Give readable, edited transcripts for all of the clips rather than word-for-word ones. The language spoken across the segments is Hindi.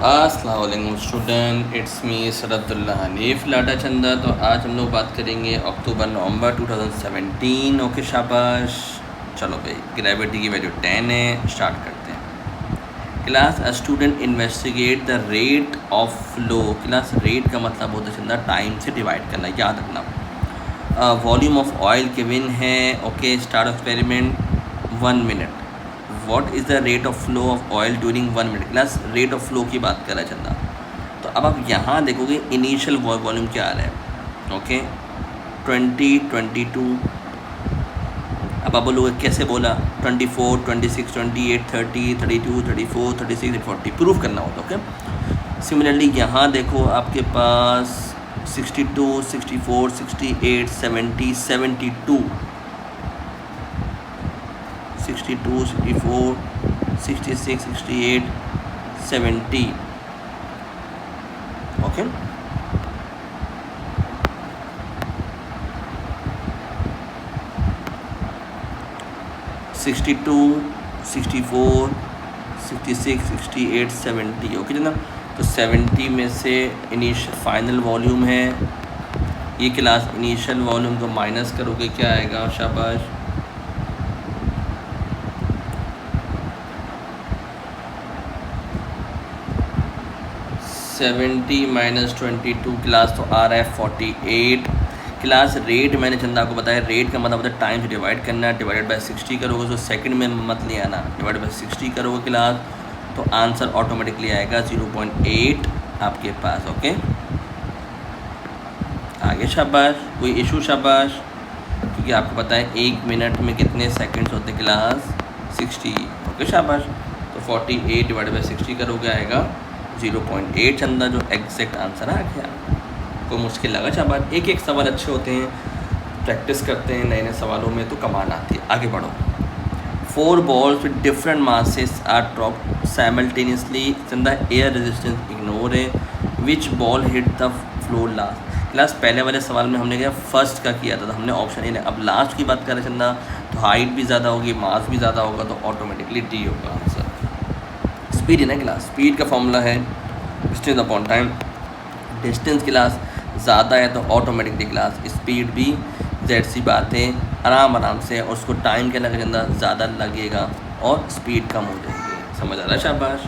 अस्सलाम वालेकुम स्टूडेंट, इट्स मी सरअब्दुल्ला हनीफ लाडा चंदा। तो आज हम लोग बात करेंगे अक्टूबर नवंबर 2017। ओके शाबाश। चलो भाई, ग्रेविटी की वैल्यू 10 है। स्टार्ट करते हैं। Class a student investigate the rate of flow. Class rate का मतलब होता है चंदा टाइम से डिवाइड करना, याद रखना। वॉल्यूम ऑफ ऑयल गिवन है। Okay, start experiment 1 minute. What is the rate of flow of oil during 1 minute. Class rate of flow की बात कर रहा है चंदा। तो अब आप यहाँ देखोगे इनिशियल वॉल्यूम क्या आ रहा है। ओके, 20, 22। अब आप बोलोगे कैसे बोला, 24, 26, 28, 30, 32, 34, 36, 40 प्रूफ करना होता। ओके, सिमिलरली यहाँ देखो आपके पास 62, 64, 68, 70, 72, 62, 64, 66, 68, 70। Okay, sixty two, 64, 66, 68, 70। ओके जना। तो 70 में से इनिशियल फाइनल वॉल्यूम है ये। क्लास इनिशियल वॉल्यूम को माइनस करोगे क्या आएगा, शाबाश। 70 माइनस 22 क्लास तो आ रहा है 48। क्लास रेट मैंने चंदा को बताया, रेट का मतलब होता है टाइम से डिवाइड करना। डिवाइडेड बाय 60 करोगे तो सेकंड में मत ले आना, डिवाइडेड बाय 60 करोगे क्लास तो आंसर ऑटोमेटिकली आएगा 0.8 आपके पास। ओके, आगे शाबाश। कोई इशू शाबाश, क्योंकि आपको पता है 1 मिनट में कितने सेकंड्स होते क्लास 60। ओके शाबाश। तो 48 डिवाइडेड बाय 60 करोगे आएगा 0.8 चंदा, जो एग्जैक्ट आंसर आ गया। कोई मुश्किल लगा शाबाश। एक एक सवाल अच्छे होते हैं, प्रैक्टिस करते हैं नए नए सवालों में तो कमान आती है। आगे बढ़ो। 4 balls with different masses are dropped simultaneously चंदा, एयर रेजिस्टेंस इग्नोर है। Which ball hit the floor last. Class पहले वाले सवाल में हमने क्या फर्स्ट का किया था, तो हमने ऑप्शन ए। अब लास्ट की बात करें चंदा, तो हाइट भी ज़्यादा होगी, मास भी ज़्यादा होगा, तो ऑटोमेटिकली डी होगा आंसर। स्पीड है ना क्लास, स्पीड का फॉर्मूला है distance upon time. Distance class ज़्यादा है तो ऑटोमेटिकली क्लास स्पीड भी जेड सी बात है, आराम से। और उसको टाइम क्या लगेगा, ज़्यादा लगेगा और स्पीड कम हो जाएगी। समझ आ रहा है, शाबाश।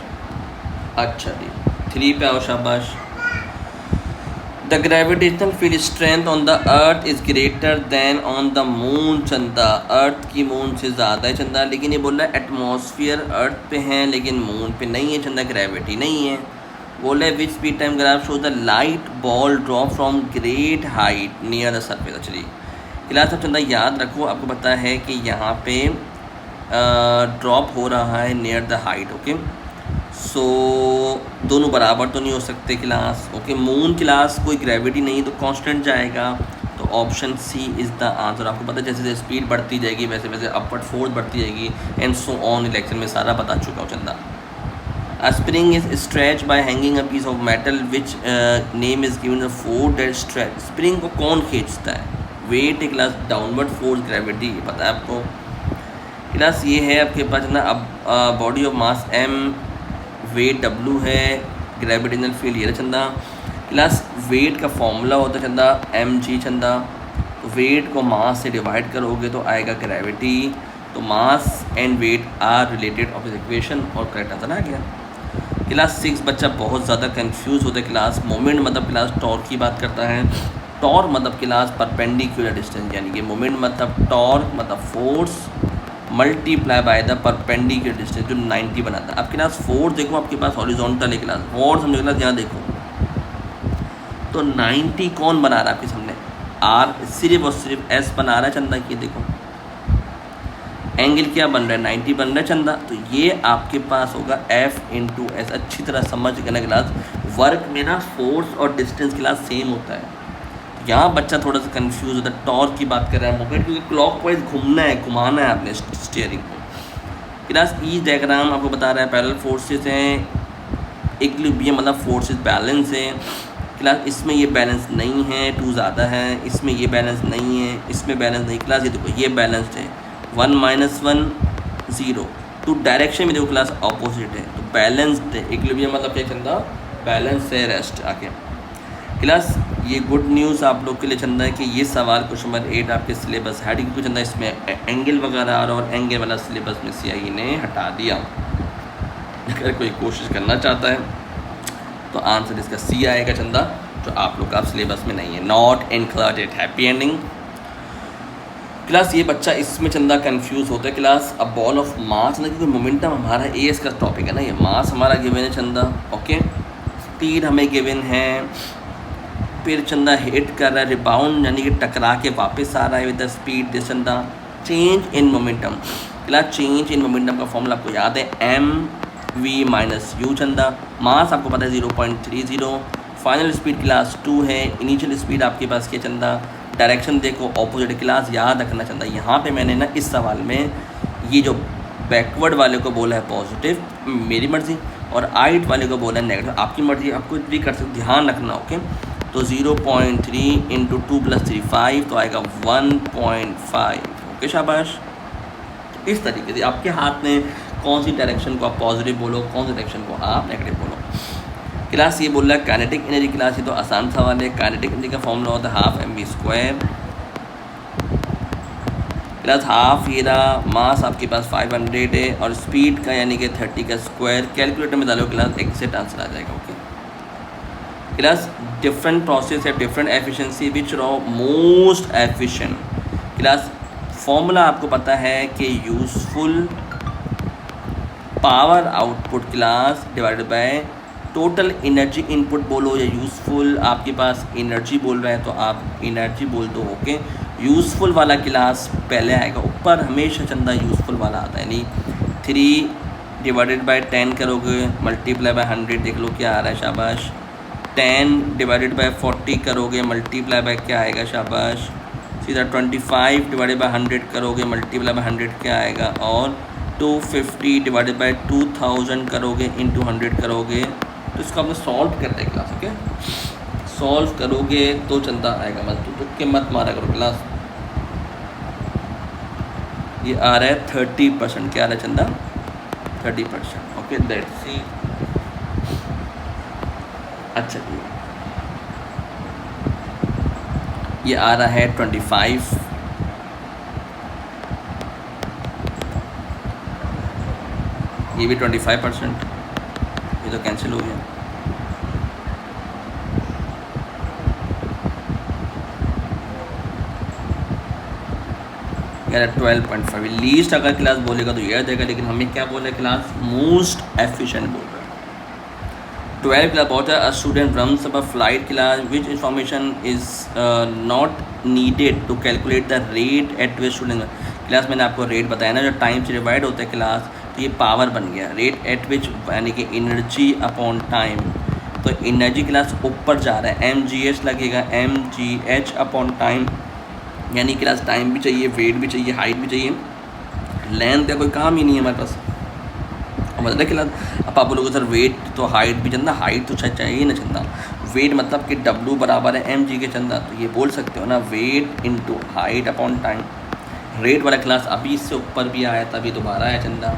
अच्छा जी, 3 पे आओ, शाबाश। The gravitational field strength on the earth is greater than on the moon चंदा। अर्थ की मून से ज़्यादा है चंदा, लेकिन ये बोल रहा है एटमॉस्फेयर अर्थ पे है लेकिन मून पे नहीं है चंदा, ग्रेविटी नहीं है। बोल रहे विच speed time graph show the light ball drop from great height near the surface. चलिए क्लास अब चंदा याद रखो, आपको पता है कि यहाँ पे ड्रॉप हो रहा है near the height. Okay, so दोनों बराबर तो नहीं हो सकते क्लास। ओके, मून क्लास कोई ग्रेविटी नहीं तो कांस्टेंट जाएगा, तो option C is the answer. आपको पता है जैसे जैसे स्पीड बढ़ती जाएगी वैसे वैसे अपवर्ड फोर्स बढ़ती जाएगी, एंड सो ऑन। इलेक्शन में सारा बता चुका हूँ चंदा। A spring is stretched by hanging a piece of metal which name is given the force that stretch। Spring को कौन खींचता है, वेट है क्लास, डाउनवर्ड फोर्स ग्रेविटी, पता है आपको क्लास। ये है आपके पास ना, अब body of mass m, weight w है, ग्रेविटेशनल फील्ड ये चंदा। क्लास वेट का फॉर्मूला होता है चंदा mg चंदा। वेट को मास से डिवाइड करोगे तो आएगा ग्रेविटी। तो mass and weight are related of this equation, और करेक्ट आंसर आ गया। क्लास 6 बच्चा बहुत ज़्यादा कंफ्यूज होता है क्लास। मोमेंट मतलब क्लास टॉर्क की बात करता है। टॉर्क मतलब क्लास परपेंडिकुलर डिस्टेंस, यानी कि मोमेंट मतलब टॉर्क मतलब force multiply by the perpendicular distance, जो 90 बनाता है। अब क्लास फोर्स देखो आपके पास हॉरिजॉन्टल है क्लास, फोर्स समझो क्लास, यहाँ देखो तो 90 कौन बना रहा है आपके सामने, आर सिर्फ और सिर्फ एस बना रहा है चंदा। ये देखो एंगल क्या बन रहा है, 90 बन रहा है चंदा। तो ये आपके पास होगा F इंटू एस। अच्छी तरह समझ गया क्लास, वर्क में ना फोर्स और डिस्टेंस क्लास सेम होता है। यहाँ बच्चा थोड़ा सा कंफ्यूज होता है, टॉर्क की बात कर रहा है मोमेंट, क्योंकि क्लॉकवाइज घूमना है, घुमाना है आपने स्टीयरिंग को। क्लास ई डायग्राम आपको बता रहा है पैरेलल फोर्सेस हैं, इक्विलिब्रियम मतलब फोर्सेस बैलेंस है। क्लास इसमें ये बैलेंस नहीं है, 2 ज़्यादा है, इसमें ये बैलेंस नहीं है, इसमें बैलेंस नहीं। क्लास ये देखो ये बैलेंस्ड है, 1 - 1 0। 2 डायरेक्शन में देखो क्लास ऑपोजिट है, तो बैलेंस्ड इक्विलिब्रियम मतलब क्या चंदा बैलेंस है रेस्ट आके क्लास। ये गुड न्यूज़ आप लोग के लिए चंदा है कि ये सवाल क्वेश्चन नंबर 8 आपके सिलेबस है क्योंकि चंदा इसमें एंगल वगैरह आ रहा और एंगल वाला सिलेबस में CIE ने हटा दिया। अगर कोई कोशिश करना चाहता है तो आंसर इसका C आएगा चंदा, जो आप लोग का सिलेबस में नहीं है। Not included happy ending class. ये बच्चा इसमें चंदा कंफ्यूज होता है क्लास। अब बॉल ऑफ मास ना, क्योंकि मोमेंटम हमारा AS का टॉपिक है ना, ये मास हमारा गिवन है चंदा। ओके, स्पीड हमें गिवन है, फिर चंदा हिट कर रहा है, रिबाउंड यानी कि टकरा के वापस आ रहा है विद द स्पीड दिस चंदा। Change in momentum class, change in momentum का फॉर्मूला आपको याद है mv - u चंदा। मास आपको पता है 0.30, फाइनल स्पीड क्लास 2 है, इनिशियल स्पीड आपके पास क्या चंदा डायरेक्शन देखो ऑपोजिट क्लास। याद रखना चंदा यहाँ पे मैंने ना इस सवाल में ये जो बैकवर्ड वाले को बोला है पॉजिटिव मेरी मर्ज़ी और आइट वाले को बोला है नेगेटिव आपकी मर्ज़ी, आप कुछ भी कर सकते, ध्यान रखना। ओके, तो 0.3 × 2 + 3 5 तो आएगा 1.5। ओके शाबाश। इस तरीके से आपके हाथ में कौन सी डायरेक्शन को आप पॉजिटिव बोलो, कौन सी डायरेक्शन को आप नेगेटिव बोलो। क्लास ये बोल रहा है काइनेटिक एनर्जी क्लास, ये तो आसान सवाल है। काइनेटिक एनर्जी का फॉर्मूला होता है 12 mv²। क्लास हाफ ये रहा, मास आपके पास 500 है और स्पीड का यानी कि 30 का स्क्वायर। कैलकुलेटर में डालो क्लास, एग्जैक्ट आंसर आ जाएगा। ओके क्लास, डिफरेंट प्रोसेस है, डिफरेंट एफिशिएंसी, विच रो मोस्ट एफिशिएंट। क्लास फॉर्मूला आपको पता है कि useful power output class divided by total energy input बोलो या यूज़फुल, आपके पास एनर्जी बोल रहा है तो आप एनर्जी बोल दो। ओके, यूज़फुल वाला क्लास पहले आएगा, ऊपर हमेशा चंदा यूज़फुल वाला आता है, यानी 3 / 10 करोगे मल्टीप्लाई बाय 100, देख लो क्या आ रहा है शाबाश। 10 / 40 करोगे मल्टीप्लाई बाय क्या आएगा शाबाश। सीधा 25 / 100 करोगे मल्टीप्लाई बाय 100 क्या आएगा। और 250 / 2000 करोगे इंटू 100 करोगे तो इसको आपने सॉल्व करते हैं क्लास। ओके, सॉल्व करोगे तो चंदा आएगा, मत तुक्के मत मारा करो क्लास। ये आ रहा है 30%, क्या आ रहा है चंदा 30%। Okay that's see. अच्छा ये आ रहा है 25, ये भी 25%, ये तो कैंसिल हो गया। यार 12.5 लीस्ट अगर क्लास बोलेगा तो ये आ जाएगा, लेकिन हमें क्या बोला है क्लास मोस्ट एफिशिएंट बोल रहा है। 12 क्लास बहुत है, a student runs up a flight class which information is not needed to calculate the rate at which student. Class मैंने आपको रेट बताया ना, जो टाइम से डिवाइड होता है क्लास, तो ये पावर बन गया रेट एट विच यानी कि एनर्जी अपॉन टाइम। तो एनर्जी क्लास ऊपर जा रहा है, mgh लगेगा, mgh अपॉन टाइम, यानी क्लास टाइम भी चाहिए, वेट भी चाहिए, हाइट भी चाहिए, लेंथ का कोई काम ही नहीं है हमारे पास। मतलब क्लास अब आप बोलोगे सर वेट तो हाइट भी चंदा, हाइट तो चाहिए ना चंदा, वेट मतलब कि W बराबर है mg के चंदा, तो ये बोल सकते हो ना weight into height upon time. Rate वाला क्लास अभी इससे ऊपर भी आया था, अभी दोबारा आया चंदा,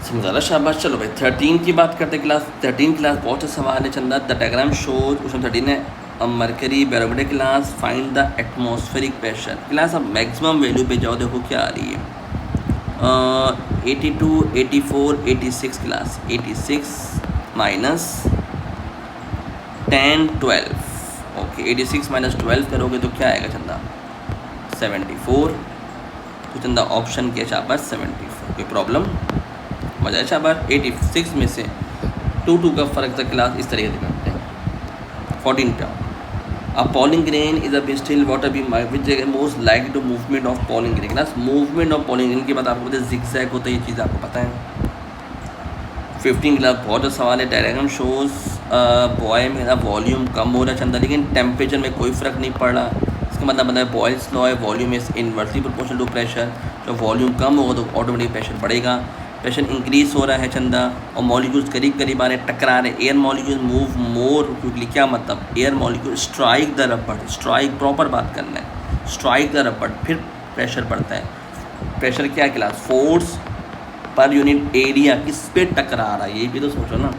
समझा शाबाश। चलो भाई 13 की बात करते क्लास। 13 क्लास बहुत अच्छा सवाल है चंदा। द डायग्राम शोज, उसमें 13 है mercury barometer class, find the atmospheric pressure. Class अब मैक्सिमम वैल्यू पे जाओ, देखो क्या आ रही है 82, 84, 86 क्लास, 86 माइनस 10, 12। ओके 86 माइनस 12 करोगे तो क्या आएगा चंदा 74। तो चंदा ऑप्शन क्या शाबाश 74, कोई प्रॉब्लम मजा है शाबाश। 86 में से 2 का फ़र्क था क्लास, इस तरीके से करते हैं। 14 पे a pollen grain is a still water beam which most like to movement of pollen grain. Class movement of pollen grain के बाद आपको पता है जिगजैग होता है, ये चीज़ आपको पता है। 15 क्लास बहुत अच्छा सवाल है। डायग्राम शोज बॉय में वॉल्यूम कम हो रहा है चंदा, लेकिन टेम्परेचर में कोई फ़र्क नहीं पड़ रहा। इसका मतलब है बॉयल्स लॉ है, volume is inversely proportional to pressure. जब वॉल्यूम कम होगा तो ऑटोमेटिक प्रेशर बढ़ेगा, प्रेशर इंक्रीज हो रहा है चंदा, और मॉलिक्यूल्स करीब करीब आ रहे हैं, टकरा रहे हैं। Air molecules move more quickly, क्या मतलब एयर मॉलिक्यूल स्ट्राइक द रबड़, स्ट्राइक प्रॉपर बात करना है, स्ट्राइक द रबड़, फिर प्रेशर बढ़ता है। प्रेशर क्या है class force per unit area किस पे टकरा रहा है, ये भी तो सोचो ना।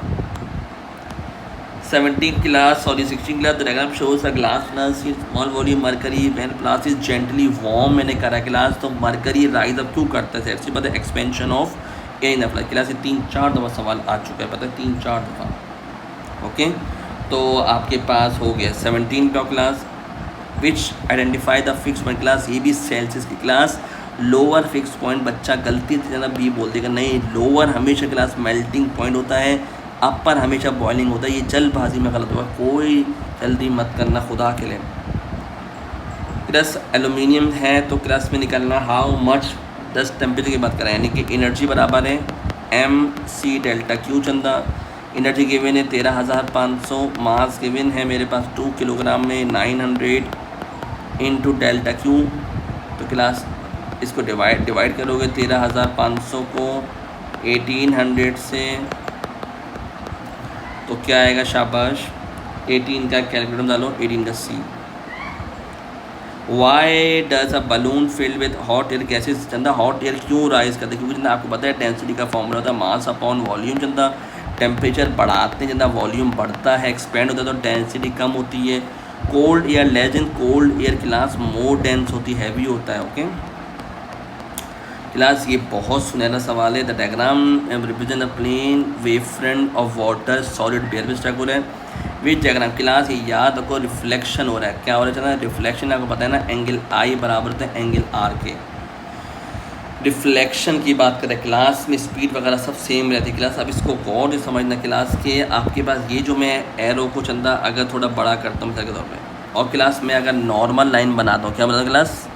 16 class the diagram shows a glass flask small volume mercury when flask is gently warm. मैंने करा क्लास तो मरकरी राइज अप क्यों करता है, ऐसी पता है expansion of air in the flask. Class से 3-4 दफ़ा सवाल आ चुका है, पता है 3-4 दफ़ा। ओके, तो आपके पास हो गया 17 का class which identify the fix point class, ये भी सेल्सियस की क्लास। लोअर फिक्स पॉइंट बच्चा गलती से ज़्यादा बी बोल देगा, नहीं लोअर हमेशा क्लास मेल्टिंग पॉइंट होता है, अपर हमेशा बॉइलिंग होता है, ये जल्दबाजी में गलत होगा, कोई जल्दी मत करना खुदा के लिए। क्लास एलुमिनियम है तो क्लास में निकलना हाउ मच 10 टेम्परेचर की बात करें, यानी कि एनर्जी बराबर है MC डेल्टा क्यू चंदा। एनर्जी गिवन है 13,500, मास गिवन है मेरे पास 2 किलोग्राम में 900 इंटू डेल्टा क्यू। तो क्लास इसको डिवाइड करोगे 13,500 को 1800 से, तो क्या आएगा शाबाश 18 का कैलकुलेटर में डालो, 18 का C। Why does a balloon filled with hot air gases चंदा, हॉट एयर क्यों राइज करते हैं, क्योंकि चंदा आपको पता है डेंसिटी का फॉर्मूला होता है मास अपॉन वॉल्यूम चंदा। टेम्परेचर बढ़ाते हैं चंदा, वॉल्यूम बढ़ता है, एक्सपेंड होता है तो डेंसिटी कम होती है। Cold air less than cold air class मोर डेंस होती है, हैवी होता है। ओके क्लास ये बहुत सुनहरा सवाल है। The diagram represent the plane wave front of water solid bear which track हो रहा है विच डायग्राम। क्लास ये याद रखो रिफ्लेक्शन हो रहा है, क्या हो रहा है रिफ्लेक्शन, आपको पता है ना एंगल I बराबर होता है एंगल R के। रिफ्लेक्शन की बात करें क्लास में स्पीड वगैरह सब सेम रहती है क्लास। अब इसको गौर से समझना क्लास के, आपके पास ये जो मैं एरो को चंदा अगर थोड़ा बड़ा करता हूँ मिसाल के तौर पे, और क्लास में अगर नॉर्मल लाइन बनाता हूँ, क्या बताता क्लास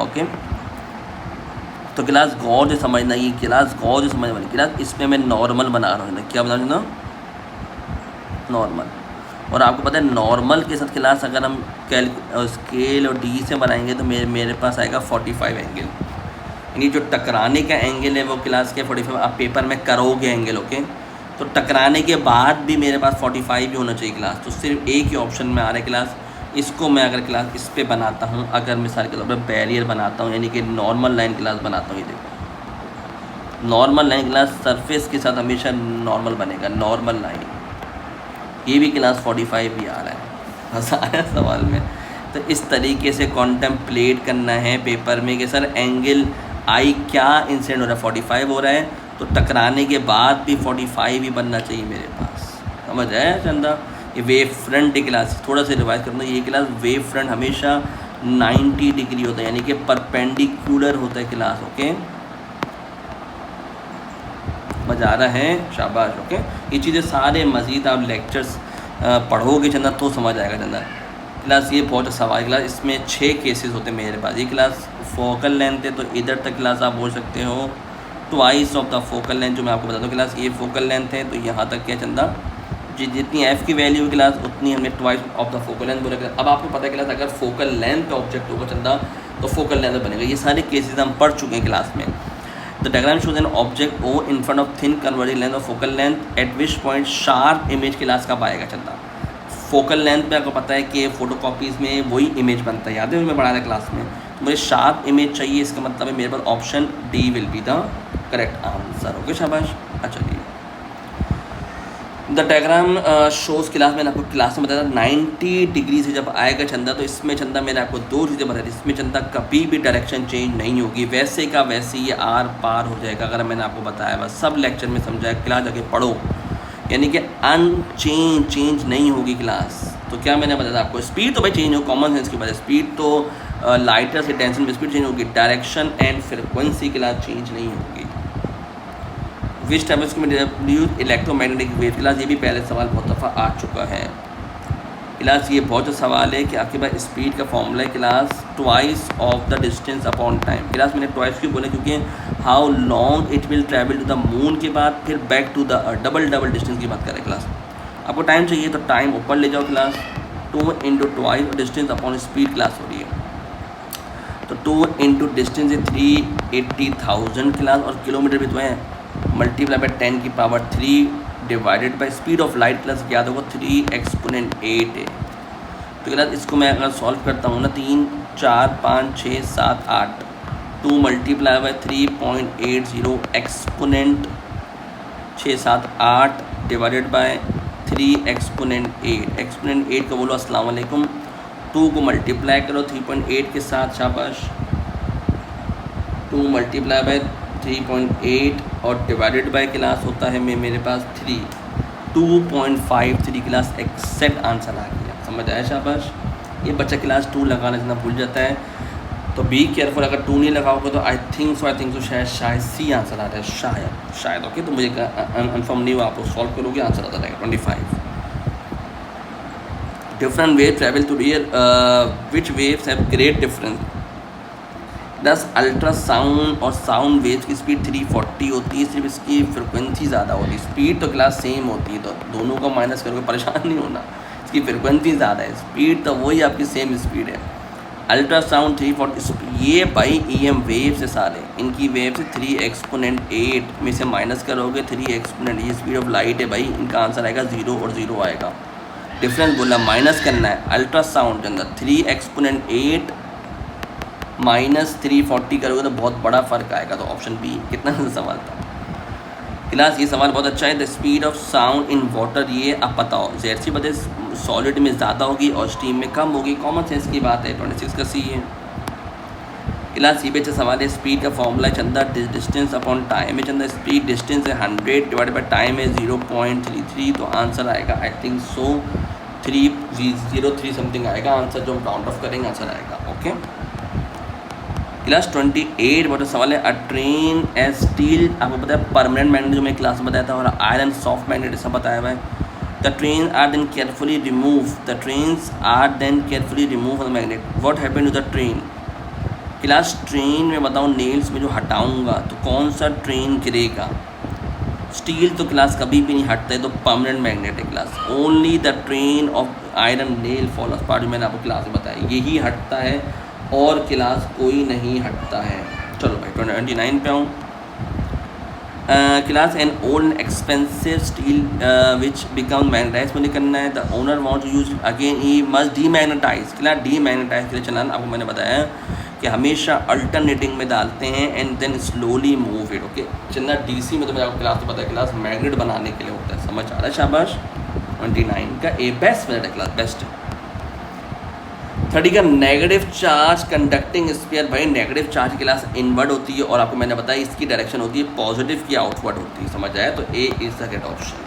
ओके तो क्लास गौर से समझना, ये क्लास गौर से समझने वाली क्लास, इसमें मैं नॉर्मल बना रहा हूँ, क्या बना रहा हूँ नॉर्मल। और आपको पता है नॉर्मल के साथ क्लास अगर हम स्केल और डी से बनाएंगे तो मेरे पास आएगा 45 एंगल, यानी जो टकराने का एंगल है वो क्लास के 45 आप पेपर में करोगे एंगल। ओके तो टकराने के बाद भी मेरे पास 45 भी होना चाहिए क्लास, तो सिर्फ एक ही ऑप्शन में आ रहा है क्लास। इसको मैं अगर क्लास इस पे बनाता हूँ, अगर मिसाल के तौर पर बैरियर बनाता हूँ, यानी कि नॉर्मल लाइन क्लास बनाता हूँ, ये देखो नॉर्मल लाइन क्लास सरफेस के साथ हमेशा नॉर्मल बनेगा, नॉर्मल लाइन, ये भी क्लास 45 भी आ रहा है, मज़ा आया सवाल में। तो इस तरीके से कॉन्टेम्पलेट करना है पेपर में कि सर एंगल I क्या इंसिडेंट हो रहा है, 45 हो रहा है, तो टकराने के बाद भी 45 ही बनना चाहिए मेरे पास, समझ आया चंदा। ये वेव फ्रंट क्लास थोड़ा सा रिवाइज करना, ये क्लास वेव फ्रंट हमेशा 90 डिग्री होता है, यानी कि परपेंडिकुलर होता है क्लास। ओके मज़ा आ रहा है, शाबाश। ओके ये चीज़ें सारे मज़ीद आप लेक्चर्स पढ़ोगे चंदा तो समझ आएगा चंदा। क्लास ये बहुत सवाल क्लास, इसमें 6 केसेस होते हैं मेरे पास। ये क्लास फोकल लेंथ है तो इधर तक क्लास आप बोल सकते हो twice of the focal length, जो मैं आपको बताता हूँ क्लास ये फोकल लेंथ है तो यहाँ तक क्या चंदा जितनी F की वैल्यू क्लास उतनी हमने twice of the focal length बोला। अब आपको पता है क्लास अगर फोकल लेंथ का ऑब्जेक्ट होगा चंदा तो फोकल लेंथ बनेगा। ये सारे केसेस हम पढ़ चुके हैं क्लास में। The diagram shows an object O in front of thin converging length of focal length eight which point sharp image class कब आएगा चंदा। फोकल लेंथ पे आपको पता है कि फोटोकॉपीज़ में वही इमेज बनता है, याद है मैं पढ़ा था क्लास में। तो मुझे शार्प इमेज चाहिए, इसका मतलब है मेरे पास option D will be the correct answer. Okay शाबाश। अच्छा जी द डायग्राम शोज़ क्लास मैंने आपको क्लास में बताया था 90 डिग्री से जब आएगा चंदा, तो इसमें चंदा मैंने आपको 2 चीज़ें बताई थी। इसमें चंदा कभी भी डायरेक्शन चेंज नहीं होगी, वैसे का वैसे ये आर पार हो जाएगा। अगर मैंने आपको बताया बस सब लेक्चर में समझाया, क्लास जाके पढ़ो, यानी कि चेंज नहीं होगी क्लास। तो क्या मैंने बताया था आपको, स्पीड तो भाई चेंज हो, कॉमन सेंस की वजह स्पीड तो लाइटर से टेंशन में स्पीड चेंज होगी, direction and frequency class change नहीं होगी। विच टाइप में इलेक्ट्रोमैग्नेटिक वेव क्लास, ये भी पहले सवाल बहुत दफ़ा आ चुका है क्लास। ये बहुत सवाल है कि आपके पास स्पीड का फॉर्मूला है class twice of the distance upon time. Class मैंने ट्वाइस क्यों बोला, क्योंकि how long it will travel to the moon के बाद फिर back to the earth, double distance की बात करें क्लास। आपको टाइम चाहिए तो टाइम ऊपर ले जाओ class, 2 into twice distance upon speed class हो रही है, तो 2 इंटू डिस्टेंस है 380,000 क्लास, और किलोमीटर भी तो है, मल्टीप्लाई बाई 10 की power 3 divided by speed of light plus याद होगा 3 एक्सपोनेंट 8 है। तो क्लास इसको मैं अगर सॉल्व करता हूँ ना 3 4 5 6 7 8, 2 multiply by 3.80 exponent 678 divided by 3 exponent 8। Exponent 8 का बोलो अस्सलाम वालेकुम। 2 को मल्टीप्लाई करो 3.8 के साथ, शाबाश। 2 मल्टीप्लाई बाय 3.8 और डिवाइडेड बाय क्लास होता है मेरे पास 3, 2.53 क्लास एक्सेक्ट आंसर आ गया। समझ आया, शाबाश। ये बच्चा क्लास 2 लगाना जितना भूल जाता है, तो बी केयरफुल। अगर 2 नहीं लगाओगे तो आई थिंक सो शायद सी आंसर आ रहा है, शायद ओके। तो मुझे कन्फर्म नहीं हुआ, आप सॉल्व करोगे आंसर आता रहेगा 25। Different wave travel two year, which waves have great difference. 10 ultrasound और साउंड वेव्स की स्पीड 340 होती है, सिर्फ इसकी फ्रिक्वेंसी ज़्यादा होती है। स्पीड तो क्लास सेम होती है, तो दोनों का माइनस करोगे परेशान नहीं होना। इसकी फ्रिक्वेंसी ज़्यादा है, स्पीड तो वही आपकी सेम स्पीड है। अल्ट्रासाउंड 340, ये भाई EM वेव से सारे, इनकी वेव से 3 एक्सपोनेंट 8 में से माइनस करोगे 3 एक्सपोनेंट, ये स्पीड ऑफ लाइट है भाई। इनका आंसर आएगा 0 और 0 आएगा। डिफरेंस बोला माइनस करना है। अल्ट्रासाउंड के अंदर 3 एक्सपोनेंट 8 माइनस 340 करोगे तो बहुत बड़ा फ़र्क आएगा, तो ऑप्शन बी। कितना सवाल था क्लास, ये सवाल बहुत अच्छा है। The speed of sound in water, ये आप बताओ। ज़ाहिर सी बात है सॉलिड में ज़्यादा होगी और स्टीम में कम होगी, कॉमन सेंस की बात है। 26 का सी है। क्लास ये भी अच्छा सवाल है। स्पीड का फॉर्मूला चंदा डिस्टेंस अपॉन टाइम है। चंदा स्पीड डिस्टेंस है 100 डिवाइडेड बाई टाइम है 0.33, तो आंसर आएगा आई थिंक सो 303 समथिंग आएगा आंसर, जो हम राउंड ऑफ करेंगे आंसर आएगा, ओके। क्लास 28 बड़ा सवाल है। अ ट्रेन एज स्टील, आपको पता है परमानेंट मैग्नेट जो मैं क्लास में बताया था, और आयरन सॉफ्ट मैग्नेट ऐसा बताया हुआ है। The train are then carefully remove, the trains are then carefully remove the magnet, what happened to the train. Class train में बताओ, नेल्स में जो हटाऊंगा तो कौन सा ट्रेन गिरेगा। स्टील तो क्लास कभी भी नहीं हटता है, तो परमानेंट मैग्नेट है class. Only the train of iron nail follows part, मैंने आपको क्लास में बताया, यही हटता है और क्लास कोई नहीं हटता है। चलो भाई 29 पे आऊँ। Class an old expensive steel which become magnetize, मुझे करना है। The owner want to use again, he must demagnetize. Class demagnetize के लिए चलाना आपको मैंने बताया कि हमेशा अल्टरनेटिंग में डालते हैं and then slowly move it, okay. चलना DC में तो मैंने आपको क्लास में बताया, क्लास मैग्नेट बनाने के लिए होता है। समझ आ रहा है, शाबाश। 29 का ए बेस्ट मेथड है क्लास, बेस्ट है। 30 का नेगेटिव चार्ज कंडक्टिंग स्फीयर, भाई नेगेटिव चार्ज क्लास इनवर्ड होती है, और आपको मैंने बताया इसकी डायरेक्शन होती है पॉजिटिव की आउटवर्ड होती है। समझ आया, तो a is the correct option.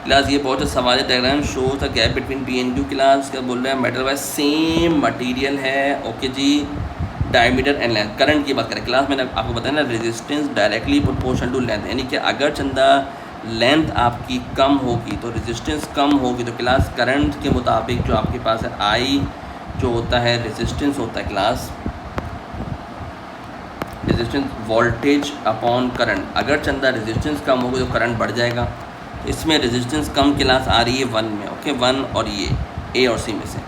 Class ये बहुत सवाल है। Diagram show the gap between P and Q। Class क्या बोल रहे हैं, मेटल वाइज सेम मटेरियल है, ओके जी। डायमीटर एंड लेंथ, करंट की बात करें क्लास, मैंने आपको बताया ना resistance directly proportional to length, यानी कि अगर चंदा लेंथ आपकी कम होगी तो रेजिस्टेंस कम होगी, तो क्लास करंट के मुताबिक जो आपके पास है I जो होता है रेजिस्टेंस होता है class, resistance voltage upon current. अगर चंदा रेजिस्टेंस कम होगी तो करंट बढ़ जाएगा। इसमें रेजिस्टेंस कम क्लास आ रही है 1 में, ओके। 1 और ये A और C में से।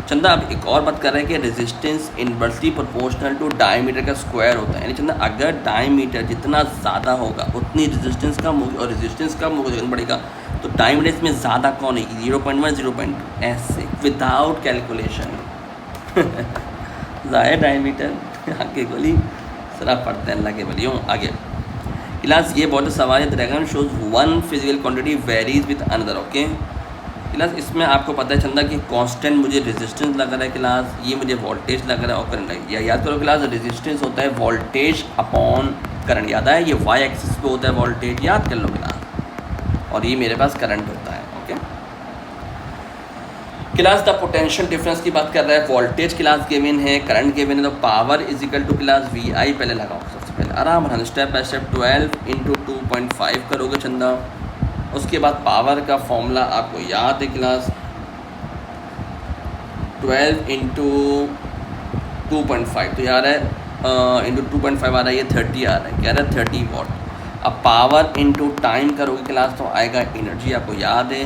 चंदा अब एक और बात कर रहे हैं कि resistance inversely proportional to diameter का स्क्वायर होता है, यानी चंदा अगर डायमीटर जितना ज़्यादा होगा उतनी रेजिस्टेंस कम होगी, और रेजिस्टेंस कम होगा तो बढ़ेगा। तो डायमीटर में ज़्यादा कौन है, 0.1 0.2 ऐसे विदाउट कैलकुलेशन ज़ाहिर डायमीटर आगे बोली सर आप पढ़ते हैं, अल्लाह के वली हूँ। आगे क्लास ये बहुत सवाल है। Diagram shows one physical quantity varies with another, okay. Class इसमें आपको पता है चंदा कि कांस्टेंट मुझे रेजिस्टेंस लग रहा है क्लास, ये मुझे वोल्टेज लग रहा है और करंट लग, या याद करो क्लास रेजिस्टेंस होता है वोल्टेज अपॉन करंट, याद है, ये वाई एक्सिस पे होता है वोल्टेज, याद कर लो क्लास, और ये मेरे पास करंट होता है, okay. Class the potential difference की बात कर रहा है, वोल्टेज क्लास गिवन है, करंट गिवन है, तो power is equal to class VI पहले लगाओ सबसे पहले, आराम से स्टेप बाय स्टेप 12 × 2.5 करोगे चंदा। उसके बाद पावर का फॉर्मूला आपको याद है क्लास, 12 × 2.5 तो यार है इंटू 2.5 आ रहा है, ये 30 आ रहा है, क्या रहा है 30 वॉट। अब पावर इंटू टाइम करोगे क्लास तो आएगा एनर्जी, आपको याद है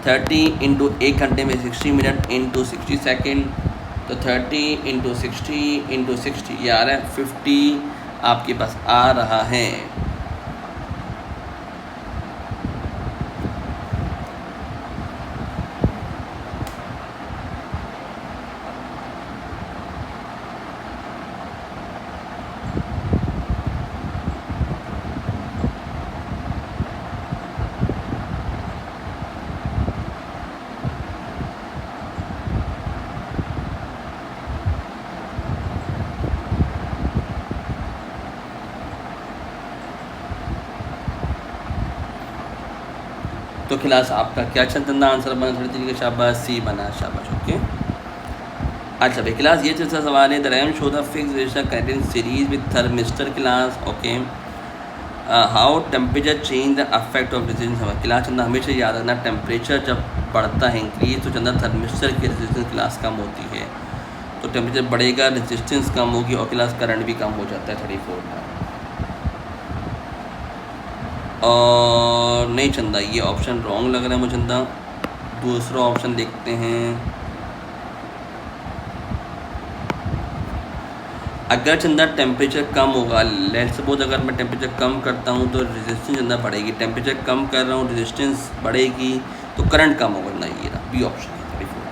30 इंटू 1 घंटे में 60 मिनट इंटू 60 सेकेंड, तो 30 इंटू 60 इंटू 60 ये आ रहा है 50 आपके पास आ रहा है। तो क्लास आपका क्या चंदा आंसर बना? 33 का शाबाश, सी बना, शाबाश। ओके, अच्छा भाई क्लास ये चलता सवाल है, the ram show the fix resistor connected in series with thermistor class. Okay, how temperature change the affect of resistance. Class Chanda हमेशा याद रखना, टेम्परेचर जब बढ़ता है इंक्रीज तो चंदा थर्मिस्टर की रेजिस्टेंस क्लास कम होती है, तो टेम्परेचर बढ़ेगा, रेजिस्टेंस कम होगी और क्लास करंट भी कम हो जाता है 34 का। और नहीं चंदा, ये ऑप्शन रॉन्ग लग रहा है मुझे चंदा, दूसरा ऑप्शन देखते हैं। अगर चंदा टेम्परेचर कम होगा, लेट्स सपोज अगर मैं टेम्परेचर कम करता हूँ तो रेजिस्टेंस चंदा बढ़ेगी, टेम्परेचर कम कर रहा हूँ रेजिस्टेंस बढ़ेगी तो करंट कम होगा ना, ये ना बी ऑप्शन है।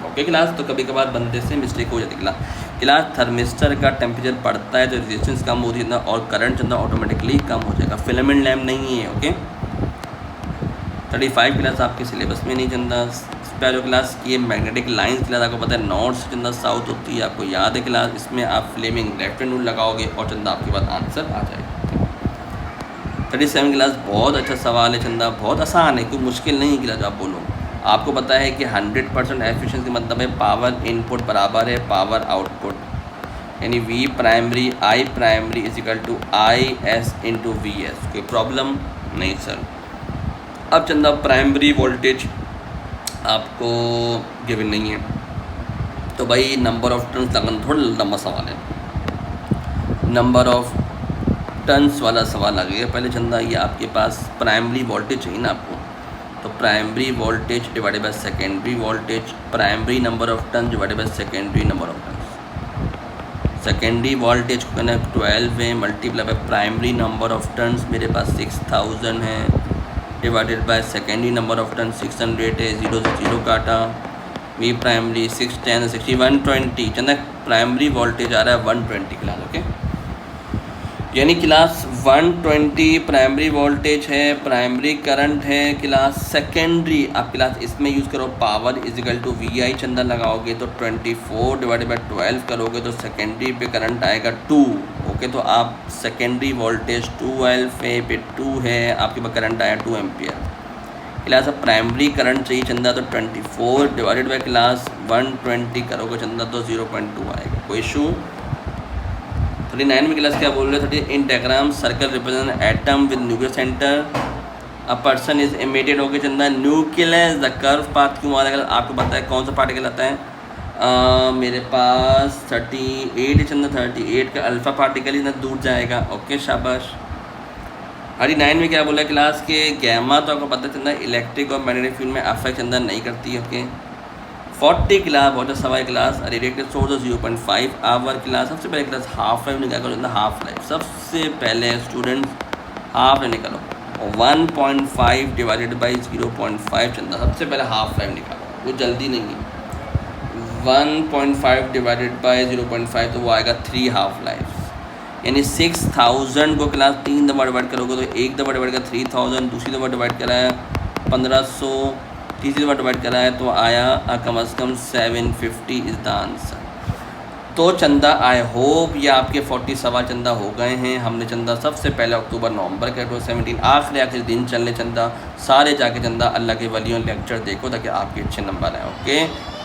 ओके क्लास, तो कभी कभार बंदे से मिस्टेक हो जाती है क्लास थर्मिस्टर का टेम्परेचर बढ़ता है तो रेजिस्टेंस कम होती है और करंट चंदा ऑटोमेटिकली कम हो जाएगा, फिलामेंट लैम्प नहीं है। ओके, 35 क्लास आपके सिलेबस में नहीं चंदा। पहले क्लास की ये मैग्नेटिक लाइंस क्लास आपको पता है नॉर्थ से चंदा साउथ होती है, आपको याद है क्लास, इसमें आप फ्लेमिंग लेफ्ट हैंड रूल लगाओगे और चंदा आपके पास आंसर आ जाएगा। 37 क्लास बहुत अच्छा सवाल है चंदा, बहुत आसान है, कोई मुश्किल नहीं क्लास। आप बोलो, आपको पता है कि 100% एफिशिएंसी मतलब है पावर इनपुट बराबर है पावर आउटपुट, यानी V primary I primary is equal to IS into VS। कोई प्रॉब्लम नहीं सर। अब चंदा प्राइमरी वोल्टेज आपको गिवन नहीं है, तो भाई नंबर ऑफ टर्न्स लगना थोड़ा लंबा सवाल है, नंबर ऑफ टर्न्स वाला सवाल आ गया। पहले चंदा ये आपके पास प्राइमरी वोल्टेज चाहिए ना आपको, तो primary voltage divided by secondary voltage, primary number of turn divided by secondary number of turns. Secondary voltage को कहना 12 है, multiply by primary number of turns मेरे पास 6000 है, divided by secondary number of turn 600 है, 0 से 0 काटा, वी प्राइमरी 6 10 60 120 चंदा प्राइमरी वोल्टेज आ रहा है 120 क्लास। ओके, यानी क्लास 120 प्राइमरी वोल्टेज है, प्राइमरी करंट है क्लास। सेकेंडरी आप क्लास इसमें यूज़ करो पावर इजिकल टू VI चंदा लगाओगे तो 24 डिवाइडेड बाई 12 करोगे तो सेकेंडरी पे करंट आएगा 2। ओके, तो आप सेकेंडरी वोल्टेज 12 पे 2 है, आपके पास करंट आया 2 एम्पियर। क्लास अब प्राइमरी करंट चाहिए चंदा तो 24 डिवाइडेड बाई क्लास 120 करोगे चंदा तो 0.2 आएगा। कोई इशू? 39 में क्लास क्या बोल रहे थे? In diagram circle represent atom with nuclear centre, a person is emitted होके चंदा न्यूक्लियस द कर्व पाथ क्यों आ रहा है? आपको पता है कौन सा पार्टिकल आता है? मेरे पास 38 चंदा, 38 का अल्फा पार्टिकल ही ना दूर जाएगा। ओके शाबाश। 39 में क्या बोला क्लास के गैमा, तो आपको पता चंदा इलेक्ट्रिक और मैग्नेटिक फील्ड में अफेक्ट चंदा नहीं करती है। ओके, 40 क्लास बहुत सवाल class radiated source 0.5 hour class. सबसे पहले क्लास हाफ लाइफ निकालो चंदा, हाफ लाइफ सबसे पहले स्टूडेंट्स हाफ लाइफ निकालो, 1.5 डिवाइडेड बाई 0.5 चंदा सबसे पहले हाफ लाइफ निकालो, वो जल्दी नहीं है। 1.5 डिवाइडेड बाई 0.5 तो वो आएगा 3 हाफ लाइफ, यानी 6000 को क्लास 3 दफ़ा डिवाइड करोगे तो एक दफ़ा डिवाइड कर 3000, दूसरी दफ़ा डिवाइड कराया 1500, तीसरी दफ़ा डिवाइड कराया तो आया कम अज़ कम 750 इज़ द आंसर। तो चंदा आई होप ये आपके 40 सवाल चंदा हो गए हैं। हमने चंदा सबसे पहले अक्टूबर नवंबर का 17 आखिरी दिन चलने चंदा सारे जाके चंदा अल्लाह के वलियों लेक्चर देखो ताकि आपके अच्छे नंबर आए। ओके,